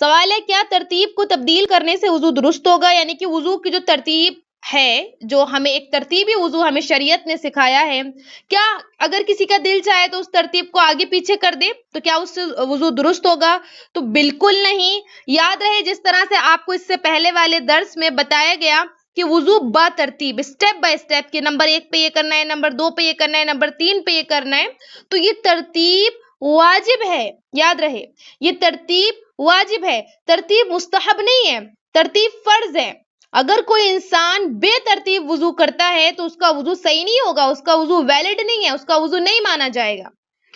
سوال ہے کیا ترتیب کو تبدیل کرنے سے وضو درست ہوگا؟ یعنی کہ وضو کی جو ترتیب ہے، جو ہمیں ایک ترتیبی وضو ہمیں شریعت نے سکھایا ہے، کیا اگر کسی کا دل چاہے تو اس ترتیب کو آگے پیچھے کر دے تو کیا اس سے وضو درست ہوگا؟ تو بالکل نہیں۔ یاد رہے جس طرح سے آپ کو اس سے پہلے والے درس میں بتایا گیا کہ وضو با ترتیب، اسٹیپ بائی اسٹیپ، کہ نمبر 1 پہ یہ کرنا ہے، نمبر 2 پہ یہ کرنا ہے، نمبر 3 پہ یہ کرنا ہے، تو یہ ترتیب واجب ہے۔ یاد رہے یہ ترتیب واجب ہے، ترتیب مستحب نہیں ہے، ترتیب فرض ہے۔ اگر کوئی انسان بے ترتیب وضو کرتا ہے تو اس کا وضو صحیح نہیں ہوگا، اس کا وضو ویلڈ نہیں ہے، اس کا وضو نہیں مانا جائے گا،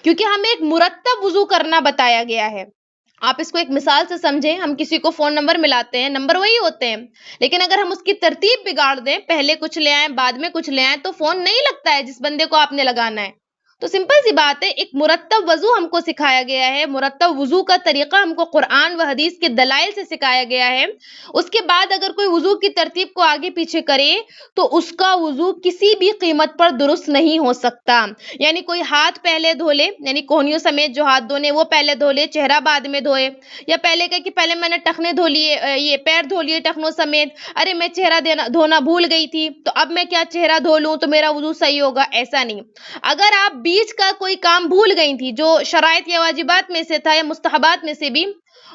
کیونکہ ہمیں ایک مرتب وضو کرنا بتایا گیا ہے۔ آپ اس کو ایک مثال سے سمجھیں، ہم کسی کو فون نمبر ملاتے ہیں، نمبر وہی ہوتے ہیں، لیکن اگر ہم اس کی ترتیب بگاڑ دیں، پہلے کچھ لے آئیں بعد میں کچھ لے آئیں، تو فون نہیں لگتا ہے جس بندے کو آپ نے لگانا ہے۔ تو سمپل سی بات ہے، ایک مرتب وضو ہم کو سکھایا گیا ہے، مرتب وضو کا طریقہ ہم کو قرآن و حدیث کے دلائل سے سکھایا گیا ہے۔ اس کے بعد اگر کوئی وضو کی ترتیب کو آگے پیچھے کرے تو اس کا وضو کسی بھی قیمت پر درست نہیں ہو سکتا۔ یعنی کوئی ہاتھ پہلے دھو لے، یعنی کوہنیوں سمیت جو ہاتھ دھونے وہ پہلے دھو لے، چہرہ بعد میں دھوئے، یا پہلے کہ پہلے میں نے ٹخنے دھو لیے، یہ پیر دھو لیے ٹخنوں سمیت، ارے میں چہرہ دھونا بھول گئی تھی تو اب میں کیا چہرہ دھو لوں تو میرا وضو صحیح ہوگا، ایسا نہیں۔ اگر آپ بیچ کا کوئی کام بھول گئی تھی جو شرائط یا واجبات میں سے تھا یا مستحبات میں سے بھی،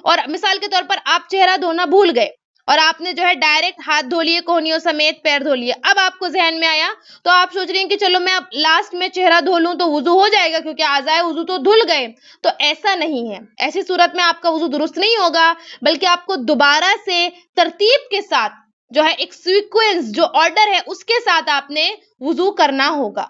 اور مثال کے طور پر آپ چہرہ دھونا بھول گئے اور آپ نے جو ہے ڈائریکٹ ہاتھ دھو لیے کوہنیوں سمیت، پیر دھو لیے، اب آپ کو ذہن میں آیا تو آپ سوچ رہی ہیں کہ چلو میں اب لاسٹ میں چہرہ دھو لوں تو وضو ہو جائے گا کیونکہ اعضائے وضو تو دھل گئے، تو ایسا نہیں ہے۔ ایسی صورت میں آپ کا وضو درست نہیں ہوگا، بلکہ آپ کو دوبارہ سے ترتیب کے ساتھ جو ہے ایک سیکوینس جو آرڈر ہے اس کے ساتھ آپ نے وضو کرنا ہوگا۔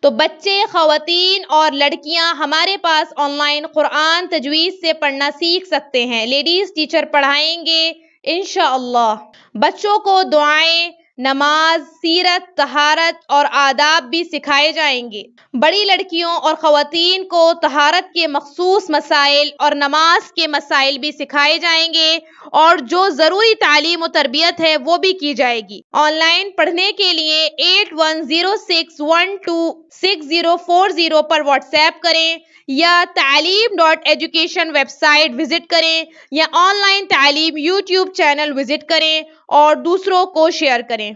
تو بچے، خواتین اور لڑکیاں ہمارے پاس آن لائن قرآن تجوید سے پڑھنا سیکھ سکتے ہیں، لیڈیز ٹیچر پڑھائیں گے انشاءاللہ۔ بچوں کو دعائیں، نماز، سیرت، طہارت اور آداب بھی سکھائے جائیں گے۔ بڑی لڑکیوں اور خواتین کو طہارت کے مخصوص مسائل اور نماز کے مسائل بھی سکھائے جائیں گے، اور جو ضروری تعلیم و تربیت ہے وہ بھی کی جائے گی۔ آن لائن پڑھنے کے لیے 8106126040 پر واٹس ایپ کریں، یا تعلیم.education ویب سائٹ وزٹ کریں، یا آن لائن تعلیم یوٹیوب چینل وزٹ کریں اور دوسروں کو شیئر کریں۔